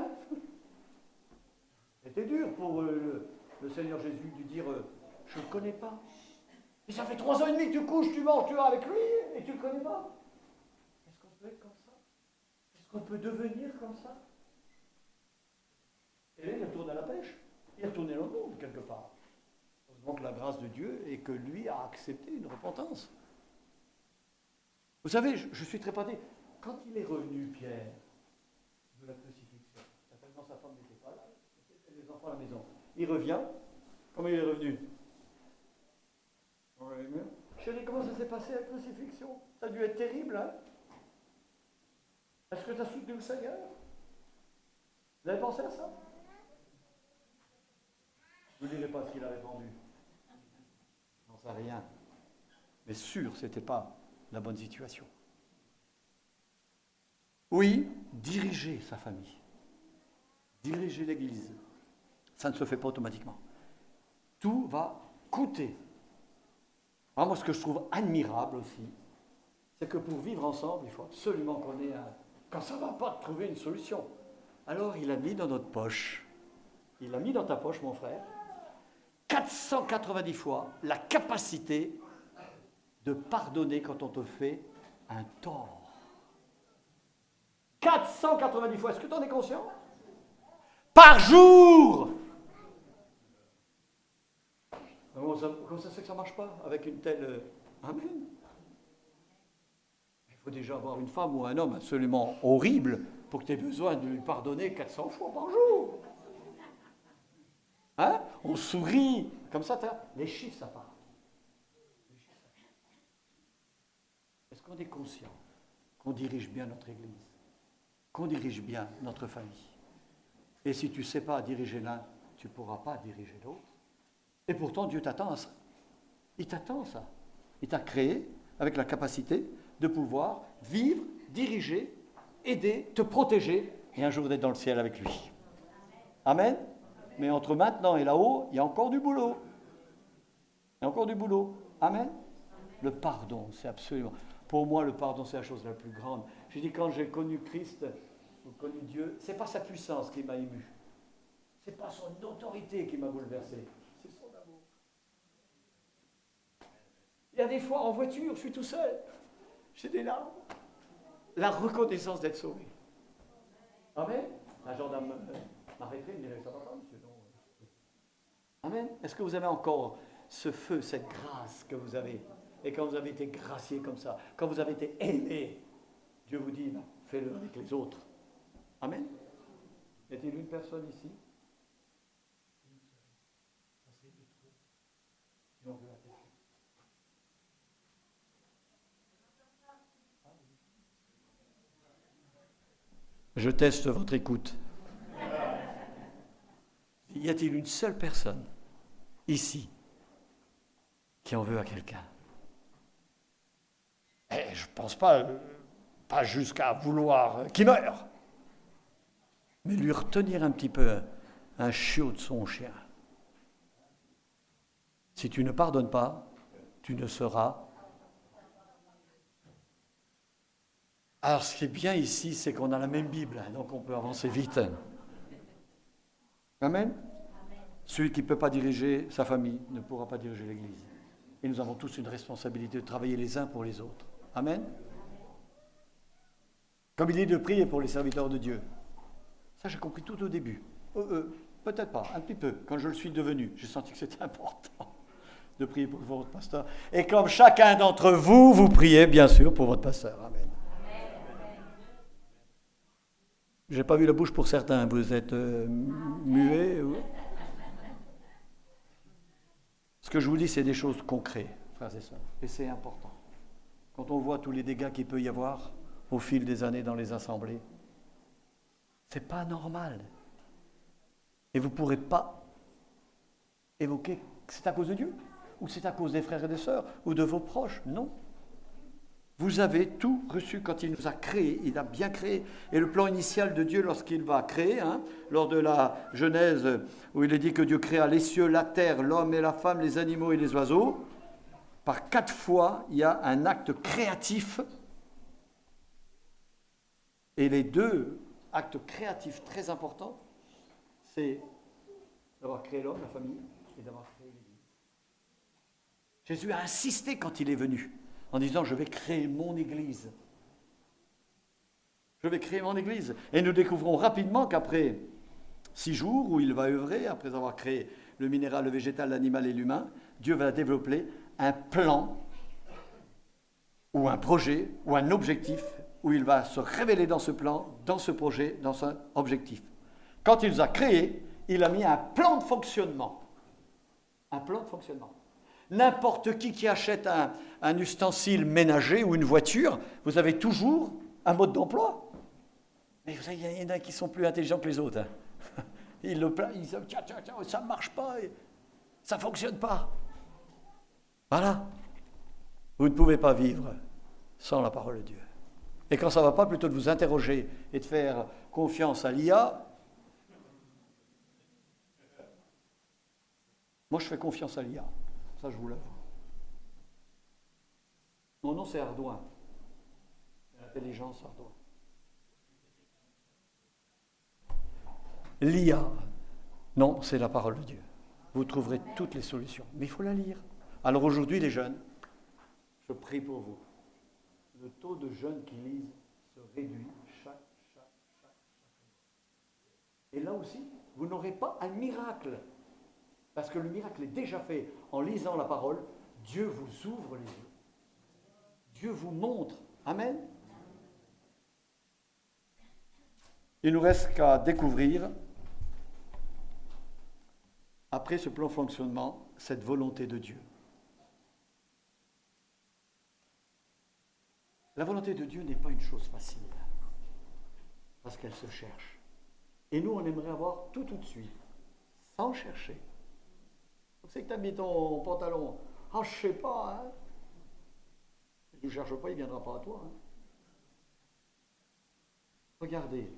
C'était dur pour le Seigneur Jésus de dire je ne le connais pas. Et ça fait 3 ans et demi que tu couches, tu manges, tu vas avec lui, et tu ne le connais pas. Est-ce qu'on peut être comme ça? Est-ce qu'on peut devenir comme ça? Et là, il retourne à la pêche. Il retourne dans le monde, quelque part. Heureusement que la grâce de Dieu et que lui a accepté une repentance. Vous savez, je suis très pratique. Quand il est revenu, Pierre, de la crucifixion, certainement sa femme n'était pas là, c'était les enfants à la maison. Il revient. Comment il est revenu? Chérie, comment ça s'est passé la crucifixion? Ça a dû être terrible, hein? Est-ce que tu as soutenu le Seigneur? Vous avez pensé à ça? Je ne vous dirai pas ce qu'il a répondu. Je n'en sais rien. Mais sûr, ce n'était pas la bonne situation. Oui, diriger sa famille, diriger l'Église, ça ne se fait pas automatiquement. Tout va coûter. Alors moi, ce que je trouve admirable aussi, c'est que pour vivre ensemble, il faut absolument qu'on ait un... Quand ça ne va pas, trouver une solution. Alors, il a mis dans notre poche, il a mis dans ta poche, mon frère, 490 fois la capacité de pardonner quand on te fait un tort. 490 fois, est-ce que tu en es conscient? Par jour! Comment ça se fait que ça ne marche pas avec une telle... Amen. Il faut déjà avoir une femme ou un homme absolument horrible pour que tu aies besoin de lui pardonner 400 fois par jour. Hein? On sourit, comme ça, les chiffres, ça part. Est-ce qu'on est conscient qu'on dirige bien notre Église? Qu'on dirige bien notre famille? Et si tu ne sais pas diriger l'un, tu ne pourras pas diriger l'autre. Et pourtant, Dieu t'attend à ça. Il t'attend à ça. Il t'a créé avec la capacité de pouvoir vivre, diriger, aider, te protéger, et un jour d'être dans le ciel avec lui. Amen. Mais entre maintenant et là-haut, il y a encore du boulot. Il y a encore du boulot. Amen. Le pardon, c'est absolument... Pour moi, le pardon, c'est la chose la plus grande. Je dis, quand j'ai connu Christ, ou connu Dieu, ce n'est pas sa puissance qui m'a ému. Ce n'est pas son autorité qui m'a bouleversé. C'est son amour. Il y a des fois, en voiture, je suis tout seul. J'ai des larmes. La reconnaissance d'être sauvé. Amen. Un gendarme m'arrêterait, il me dirait, ça va pas, monsieur? Amen. Est-ce que vous avez encore ce feu, cette grâce que vous avez? Et quand vous avez été gracié comme ça, quand vous avez été aimé, Dieu vous dit, fais-le avec les autres. Amen. Y a-t-il une personne ici? Je teste votre écoute. Y a-t-il une seule personne ici qui en veut à quelqu'un. Et je ne pense pas jusqu'à vouloir qu'il meure, mais lui retenir un petit peu un chiot de son chien. Si tu ne pardonnes pas, tu ne seras. Alors, ce qui est bien ici, c'est qu'on a la même Bible, donc on peut avancer vite. Amen. Celui qui ne peut pas diriger sa famille ne pourra pas diriger l'Église. Et nous avons tous une responsabilité de travailler les uns pour les autres. Amen. Comme il est de prier pour les serviteurs de Dieu. Ça, j'ai compris tout au début. Peut-être pas, un petit peu. Quand je le suis devenu, j'ai senti que c'était important de prier pour votre pasteur. Et comme chacun d'entre vous, vous priez, bien sûr, pour votre pasteur. Amen. Je n'ai pas vu la bouche pour certains. Vous êtes muets ou... Ce que je vous dis, c'est des choses concrètes, frères et sœurs. Et c'est important. Quand on voit tous les dégâts qu'il peut y avoir au fil des années dans les assemblées, c'est pas normal. Et vous ne pourrez pas évoquer que c'est à cause de Dieu, ou c'est à cause des frères et des sœurs, ou de vos proches. Non. Vous avez tout reçu quand il nous a créés. Il a bien créé. Et le plan initial de Dieu lorsqu'il va créer, lors de la Genèse, où il est dit que Dieu créa les cieux, la terre, l'homme et la femme, les animaux et les oiseaux, par 4 fois, il y a un acte créatif. Et les 2 actes créatifs très importants, c'est d'avoir créé l'homme, la famille, et d'avoir créé l'Église. Jésus a insisté quand il est venu, en disant « Je vais créer mon Église ». Je vais créer mon Église. Et nous découvrons rapidement qu'après 6 jours où il va œuvrer, après avoir créé le minéral, le végétal, l'animal et l'humain, Dieu va développer un plan ou un projet ou un objectif où il va se révéler dans ce plan, dans ce projet, dans un objectif. Quand il les a créés, il a mis un plan de fonctionnement. Un plan de fonctionnement. N'importe qui achète un ustensile ménager ou une voiture, vous avez toujours un mode d'emploi. Mais vous savez, il y en a qui sont plus intelligents que les autres. Ils disent tiens, ça ne marche pas, ça ne fonctionne pas. Voilà. Vous ne pouvez pas vivre sans la parole de Dieu. Et quand ça ne va pas, plutôt de vous interroger et de faire confiance à l'IA. Moi, je fais confiance à l'IA. Ça, je vous l'avoue. Mon nom, c'est Ardouin. L'intelligence Ardouin. L'IA, non, c'est la parole de Dieu. Vous trouverez toutes les solutions. Mais il faut la lire. Alors aujourd'hui, les jeunes, je prie pour vous. Le taux de jeunes qui lisent se réduit chaque. Et là aussi, vous n'aurez pas un miracle. Parce que le miracle est déjà fait. En lisant la parole, Dieu vous ouvre les yeux. Dieu vous montre. Amen. Il ne nous reste qu'à découvrir, après ce plan de fonctionnement, cette volonté de Dieu. La volonté de Dieu n'est pas une chose facile, parce qu'elle se cherche. Et nous, on aimerait avoir tout de suite, sans chercher. C'est que tu as mis ton pantalon. Ah, je sais pas, hein. Si tu ne cherches pas, il ne viendra pas à toi. Hein. Regardez,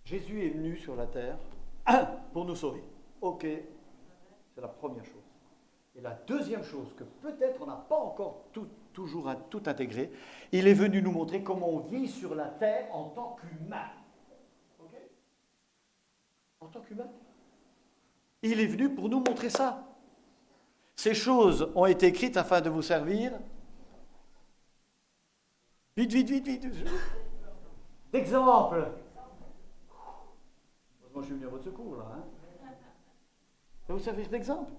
Jésus est venu sur la terre, pour nous sauver. Ok, c'est la première chose. Et la deuxième chose, que peut-être on n'a pas encore toujours tout intégré, il est venu nous montrer comment on vit sur la terre en tant qu'humain. Ok ? En tant qu'humain. Il est venu pour nous montrer ça. Ces choses ont été écrites afin de vous servir. Vite. D'exemple. Moi, je suis venu à votre secours, là. Hein. Ça va vous servir d'exemple.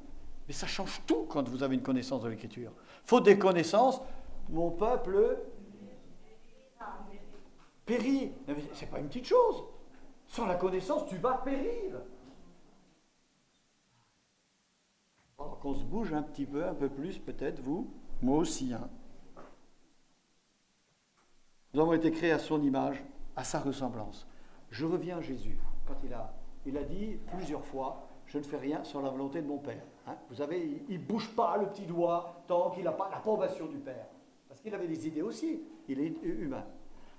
Mais ça change tout quand vous avez une connaissance de l'Écriture. Faute des connaissances, mon peuple périt. Mais ce n'est pas une petite chose. Sans la connaissance, tu vas périr. Alors qu'on se bouge un petit peu, un peu plus, peut-être vous, moi aussi. Hein. Nous avons été créés à son image, à sa ressemblance. Je reviens à Jésus, quand il a dit plusieurs fois, je ne fais rien sans la volonté de mon Père. Hein, vous savez, il ne bouge pas le petit doigt tant qu'il n'a pas l'approbation du Père. Parce qu'il avait des idées aussi. Il est humain.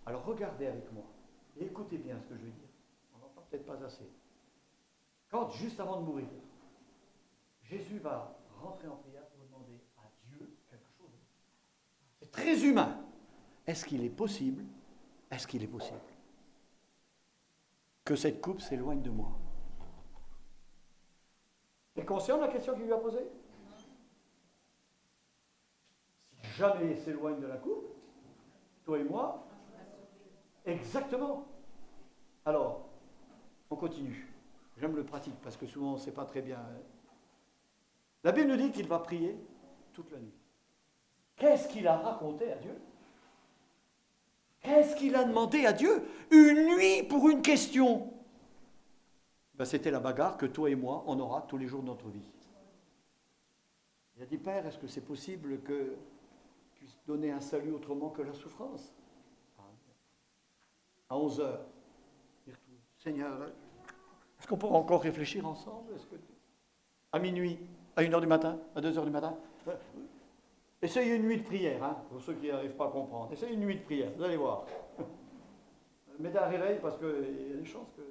Alors regardez avec moi. Et écoutez bien ce que je veux dire. On n'entend peut-être pas assez. Quand, juste avant de mourir, Jésus va rentrer en prière pour demander à Dieu quelque chose. C'est très humain. Est-ce qu'il est possible que cette coupe s'éloigne de moi? Tu es conscient de la question qu'il lui a posée? Si jamais il s'éloigne de la coupe, toi et moi, exactement. Alors, on continue. J'aime le pratique parce que souvent on ne sait pas très bien. La Bible nous dit qu'il va prier toute la nuit. Qu'est-ce qu'il a raconté à Dieu? Qu'est-ce qu'il a demandé à Dieu? Une nuit pour une question. C'était la bagarre que toi et moi, on aura tous les jours de notre vie. Il a dit, Père, est-ce que c'est possible que tu puisses donner un salut autrement que la souffrance? À 11 heures, Seigneur, est-ce qu'on pourra encore réfléchir ensemble? À minuit, à 1 heure du matin, à 2 heures du matin? Essayez une nuit de prière, hein, pour ceux qui n'arrivent pas à comprendre. Essayez une nuit de prière, vous allez voir. Mettez un réveil parce qu'il y a des chances que...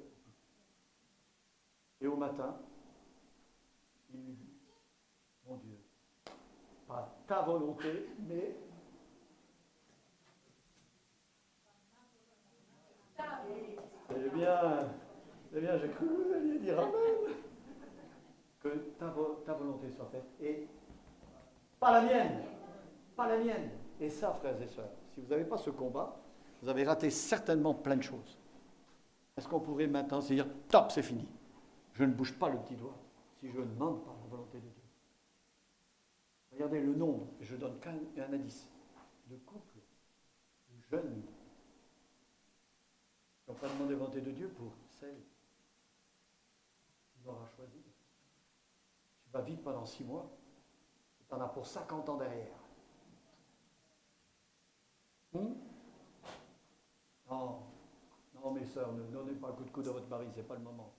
Et au matin, il lui dit, mon Dieu, pas ta volonté, mais... Eh bien, j'ai cru que vous alliez dire Amen. Que ta volonté soit faite et pas la mienne. Pas la mienne. Et ça, frères et sœurs, si vous n'avez pas ce combat, vous avez raté certainement plein de choses. Est-ce qu'on pourrait maintenant se dire, top, c'est fini. Je ne bouge pas le petit doigt si je ne demande pas la volonté de Dieu. Regardez le nombre, je donne qu'un indice, de couples, de jeunes, qui n'ont pas demandé la volonté de Dieu pour celle qu'il aura choisie. Tu vas vite pendant 6 mois, tu en as pour 50 ans derrière. Non, non, mes sœurs, ne donnez pas un coup de coude à votre mari, ce n'est pas le moment.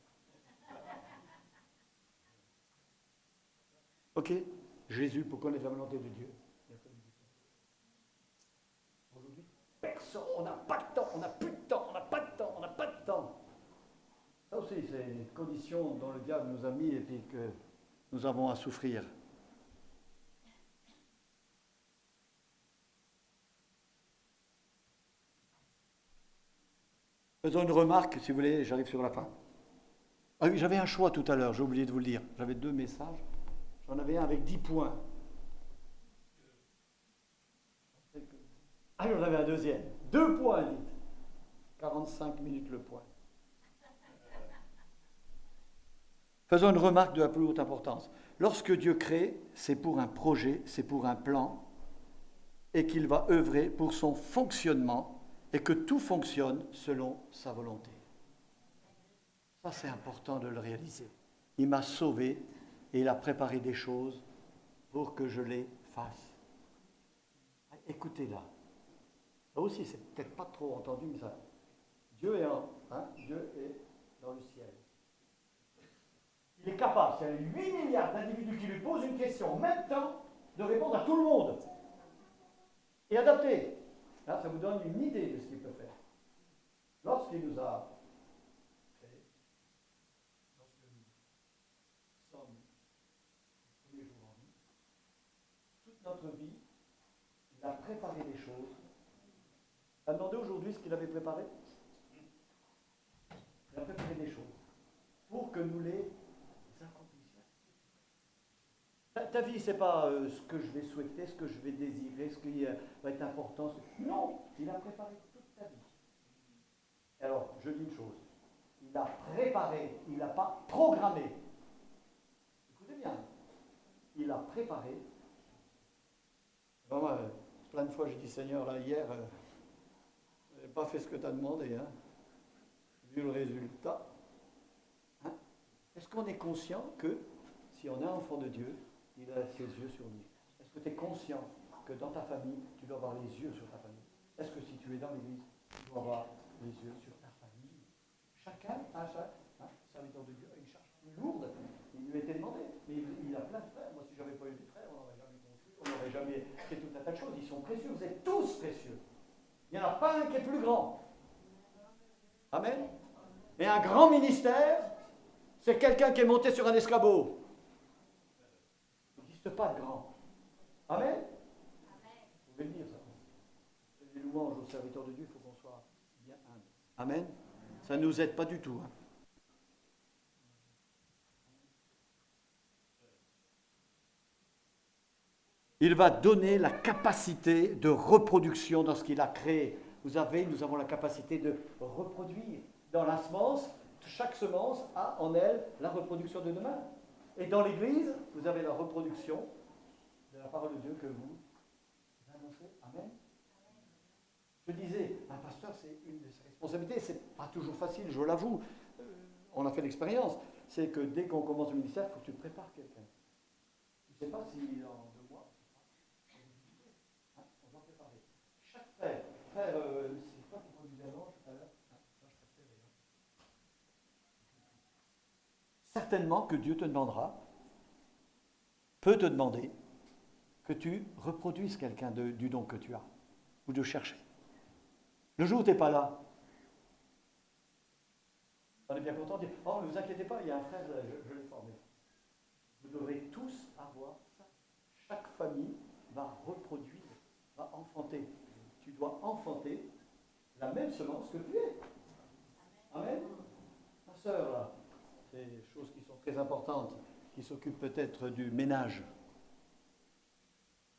Ok, Jésus, pour connaître la volonté de Dieu, il a fallu du temps. Aujourd'hui, personne, on n'a pas de temps, on n'a plus de temps, on n'a pas de temps, on n'a pas de temps. Ça aussi, c'est une condition dont le diable nous a mis et puis que nous avons à souffrir. Faisons une remarque, si vous voulez, j'arrive sur la fin. Ah oui, j'avais un choix tout à l'heure, j'ai oublié de vous le dire. J'avais 2 messages. J'en avais un avec 10 points. Ah, j'en avais un deuxième. 2 points, dites. 45 minutes le point. Faisons une remarque de la plus haute importance. Lorsque Dieu crée, c'est pour un projet, c'est pour un plan, et qu'il va œuvrer pour son fonctionnement, et que tout fonctionne selon sa volonté. Ça, c'est important de le réaliser. Il m'a sauvé et il a préparé des choses pour que je les fasse. Écoutez-la. Là aussi, c'est peut-être pas trop entendu, mais ça. Dieu est dans le ciel. Il est capable, s'il y a 8 milliards d'individus qui lui posent une question en même temps, de répondre à tout le monde. Et adapter. Là, ça vous donne une idée de ce qu'il peut faire. Lorsqu'il nous a créés, lorsque nous sommes les premiers jours en vie, toute notre vie, il a préparé des choses. Il a demandé aujourd'hui ce qu'il avait préparé. Il a préparé des choses pour que nous les accomplissions. Ta vie, ce n'est pas ce que je vais souhaiter, ce que je vais désirer, ce qui va être important. Non, il a préparé toute ta vie. Alors, je dis une chose. Il a préparé, il n'a pas programmé. Écoutez bien. Il a préparé. Moi, plein de fois, j'ai dit, Seigneur, là, hier, je n'ai pas fait ce que tu as demandé. Hein. Vu le résultat. Hein. Est-ce qu'on est conscient que, si on est enfant de Dieu, il a ses yeux sur nous? Est-ce que tu es conscient que dans ta famille, tu dois avoir les yeux sur ta famille? Est-ce que si tu es dans l'église, tu dois avoir les yeux sur ta famille? Chacun, serviteur de Dieu, a une charge plus lourde. Il lui lui été demandé. Mais il a plein de frères. Moi, si j'avais pas eu des frères, on n'aurait jamais construit, on n'aurait jamais fait tout un tas de choses. Ils sont précieux, vous êtes tous précieux. Il n'y en a pas un qui est plus grand. Amen. Et un grand ministère, c'est quelqu'un qui est monté sur un escabeau. Il n'existe pas de grand. Amen. Vous pouvez le dire, ça. Les louanges aux serviteurs de Dieu, il faut qu'on soit bien humble. Amen. Ça ne nous aide pas du tout. Hein. Il va donner la capacité de reproduction dans ce qu'il a créé. Nous avons la capacité de reproduire. Dans la semence, chaque semence a en elle la reproduction de demain. Et dans l'Église, vous avez la reproduction de la parole de Dieu que vous annoncez. Amen. Je disais, un pasteur, c'est une de ses responsabilités. C'est pas toujours facile, je l'avoue. On a fait l'expérience. C'est que dès qu'on commence le ministère, il faut que tu prépares quelqu'un. Je ne sais pas si dans 2 mois, hein, on doit préparer. Chaque frère, c'est toi qui conduisais l'ange tout à l'heure. Certainement que Dieu te demandera, peut te demander, que tu reproduises quelqu'un du don que tu as, ou de chercher. Le jour où tu n'es pas là, on est bien content de dire, oh, ne vous inquiétez pas, il y a un frère, je l'ai formé. Vous devrez tous avoir ça. Chaque famille va reproduire, va enfanter. Tu dois enfanter la même semence que tu es. Amen. Ma sœur, là, c'est des choses qui sont très importantes, qui s'occupent peut-être du ménage.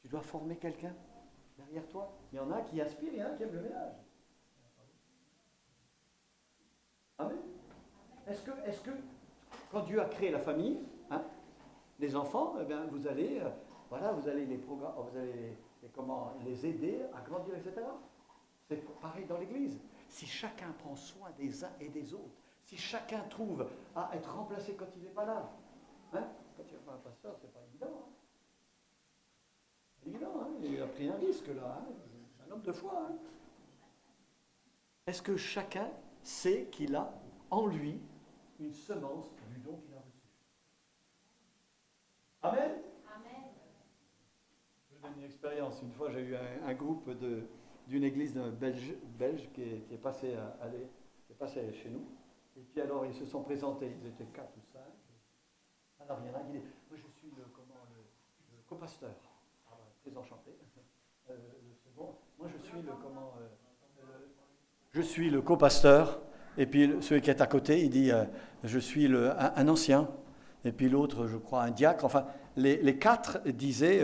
Tu dois former quelqu'un derrière toi. Il y en a qui aspirent, il y en a qui aiment le ménage. Amen. Est-ce que quand Dieu a créé la famille, hein, les enfants, eh bien, vous allez les programmes, vous allez les aider à grandir, etc. C'est pareil dans l'Église. Si chacun prend soin des uns et des autres, si chacun trouve à être remplacé quand il n'est pas là, hein, quand il n'y a pas un pasteur, c'est pas évident. Hein. C'est évident, hein, il a pris un risque là. Hein. C'est un homme de foi. Hein. Est-ce que chacun sait qu'il a en lui une semence du don qu'il a reçu? Amen. Amen. Je vous donne une expérience. Une fois, j'ai eu un groupe d'une église belge qui est passé chez nous. Et puis alors, ils se sont présentés. Ils étaient 4 ou 5. Alors, il y en a qui dit, moi, je suis le copasteur. Très enchanté. Le second, moi, je suis le copasteur. Et puis celui qui est à côté, il dit, je suis un ancien. Et puis l'autre, je crois, un diacre. Enfin, les 4 disaient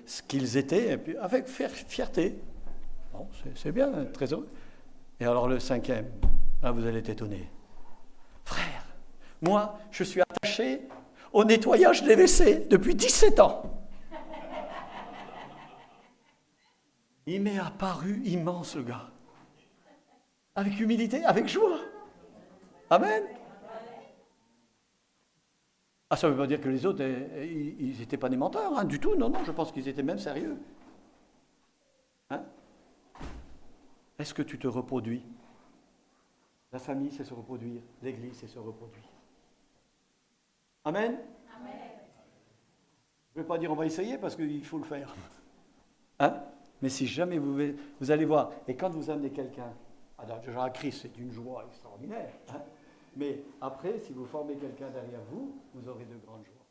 ce qu'ils étaient, et puis avec fierté. Bon, c'est bien, très heureux. Et alors le 5e, là, vous allez être étonné. Frère, moi, je suis attaché au nettoyage des WC depuis 17 ans. Il m'est apparu immense, le gars. Avec humilité, avec joie. Amen. Ah, ça ne veut pas dire que les autres, ils n'étaient pas des menteurs, hein, du tout. Non, je pense qu'ils étaient même sérieux. Hein? Est-ce que tu te reproduis? La famille, c'est se reproduire. L'Église, c'est se reproduire. Amen. Amen. Je ne vais pas dire on va essayer parce qu'il faut le faire. Hein? Mais si jamais vous allez voir, et quand vous amenez quelqu'un, déjà à Christ, c'est une joie extraordinaire. Hein? Mais après, si vous formez quelqu'un derrière vous, vous aurez de grandes joies.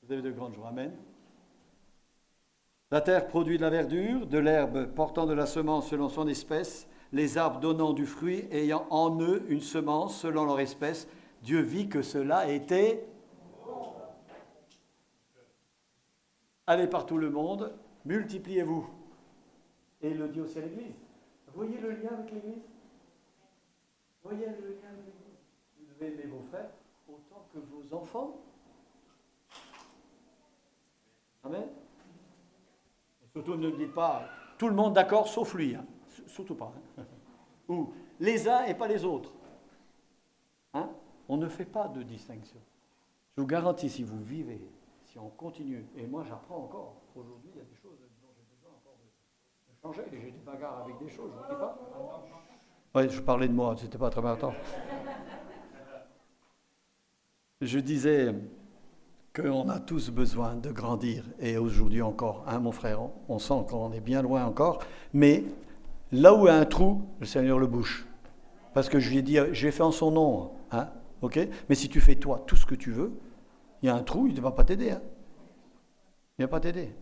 Vous avez de grandes joies. Amen. La terre produit de la verdure, de l'herbe portant de la semence selon son espèce, les arbres donnant du fruit, ayant en eux une semence selon leur espèce. Dieu vit que cela était bon. Allez par tout le monde, multipliez-vous. Et il le dit aussi à l'Église. Voyez le lien avec l'Église? Voyez le lien avec l'Église? Vous devez aimer vos frères autant que vos enfants. Amen. Et surtout, ne dites pas tout le monde d'accord sauf lui. Hein. Surtout pas. Hein. Ou les uns et pas les autres. Hein? On ne fait pas de distinction. Je vous garantis, si vous vivez, si on continue, et moi j'apprends encore, aujourd'hui il y a des choses dont j'ai besoin encore de changer, j'ai des bagarres avec des choses, je ne vous dis pas. Oui, je parlais de moi, c'était pas très important. Je disais, qu'on a tous besoin de grandir. Et aujourd'hui encore, hein, mon frère, on sent qu'on est bien loin encore. Mais là où il y a un trou, le Seigneur le bouche. Parce que je lui ai dit, j'ai fait en son nom. Hein, ok. Mais si tu fais toi tout ce que tu veux, il y a un trou, il ne va pas t'aider. Hein. Il ne va pas t'aider.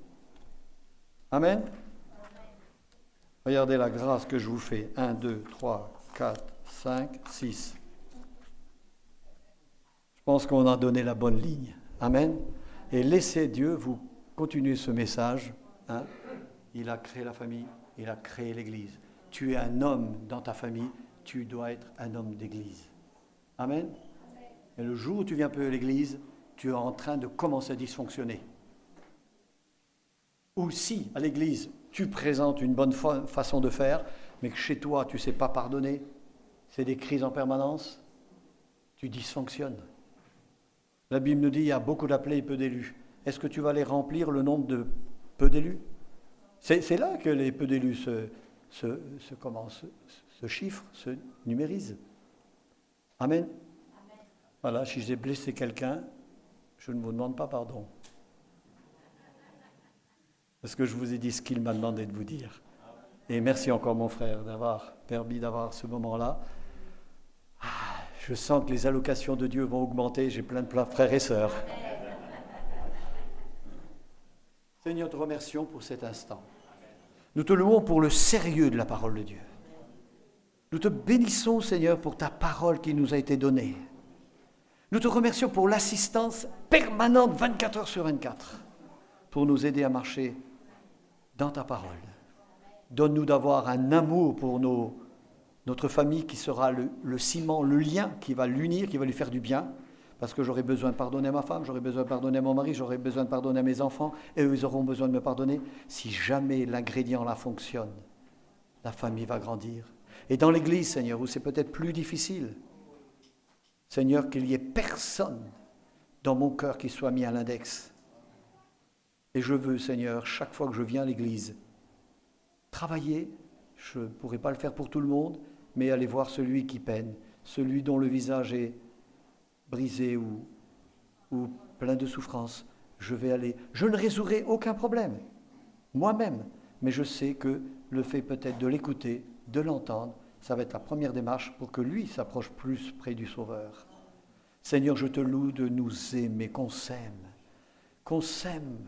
Amen. Regardez la grâce que je vous fais. 1, 2, 3, 4, 5, 6. Je pense qu'on a donné la bonne ligne. Amen. Et laissez Dieu vous continuer ce message. Hein. Il a créé la famille, il a créé l'Église. Tu es un homme dans ta famille, tu dois être un homme d'Église. Amen. Et le jour où tu viens peu à l'Église, tu es en train de commencer à dysfonctionner. Ou si, à l'Église, tu présentes une bonne façon de faire, mais que chez toi, tu ne sais pas pardonner, c'est des crises en permanence, tu dysfonctionnes. La Bible nous dit qu'il y a beaucoup d'appelés et peu d'élus. Est-ce que tu vas les remplir le nombre de peu d'élus ? C'est là que les peu d'élus se chiffrent, se numérisent. Amen. Voilà, si j'ai blessé quelqu'un, je ne vous demande pas pardon. Parce que je vous ai dit ce qu'il m'a demandé de vous dire. Et merci encore mon frère d'avoir permis d'avoir ce moment-là. Je sens que les allocations de Dieu vont augmenter. J'ai plein de frères et sœurs. Seigneur, te remercions pour cet instant. Nous te louons pour le sérieux de la parole de Dieu. Nous te bénissons, Seigneur, pour ta parole qui nous a été donnée. Nous te remercions pour l'assistance permanente 24 heures sur 24 pour nous aider à marcher dans ta parole. Donne-nous d'avoir un amour pour notre famille qui sera le ciment, le lien qui va l'unir, qui va lui faire du bien. Parce que j'aurai besoin de pardonner à ma femme, j'aurai besoin de pardonner à mon mari, j'aurai besoin de pardonner à mes enfants, et eux, ils auront besoin de me pardonner. Si jamais l'ingrédient là fonctionne, la famille va grandir. Et dans l'Église, Seigneur, où c'est peut-être plus difficile, Seigneur, qu'il n'y ait personne dans mon cœur qui soit mis à l'index. Et je veux, Seigneur, chaque fois que je viens à l'Église, travailler, je ne pourrai pas le faire pour tout le monde, mais aller voir celui qui peine, celui dont le visage est brisé ou plein de souffrance. Je vais aller. Je ne résoudrai aucun problème, moi-même, mais je sais que le fait peut-être de l'écouter, de l'entendre, ça va être la première démarche pour que lui s'approche plus près du Sauveur. Seigneur, je te loue de nous aimer, qu'on s'aime, qu'on s'aime,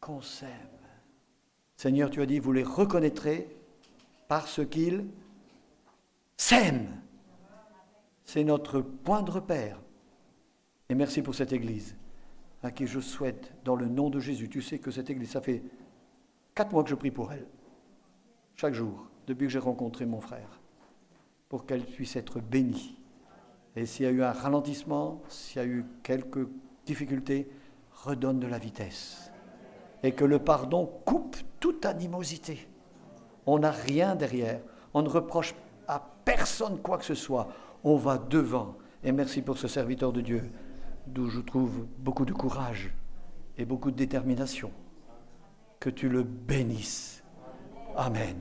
qu'on s'aime. Seigneur, tu as dit, vous les reconnaîtrez parce qu'ils s'aiment. C'est notre point de repère. Et merci pour cette Église à qui je souhaite, dans le nom de Jésus, tu sais que cette Église, ça fait 4 mois que je prie pour elle, chaque jour, depuis que j'ai rencontré mon frère, pour qu'elle puisse être bénie. Et s'il y a eu un ralentissement, s'il y a eu quelques difficultés, redonne de la vitesse. Et que le pardon coupe toute animosité. On n'a rien derrière. On ne reproche à personne quoi que ce soit. On va devant. Et merci pour ce serviteur de Dieu, d'où je trouve beaucoup de courage et beaucoup de détermination. Que tu le bénisses. Amen.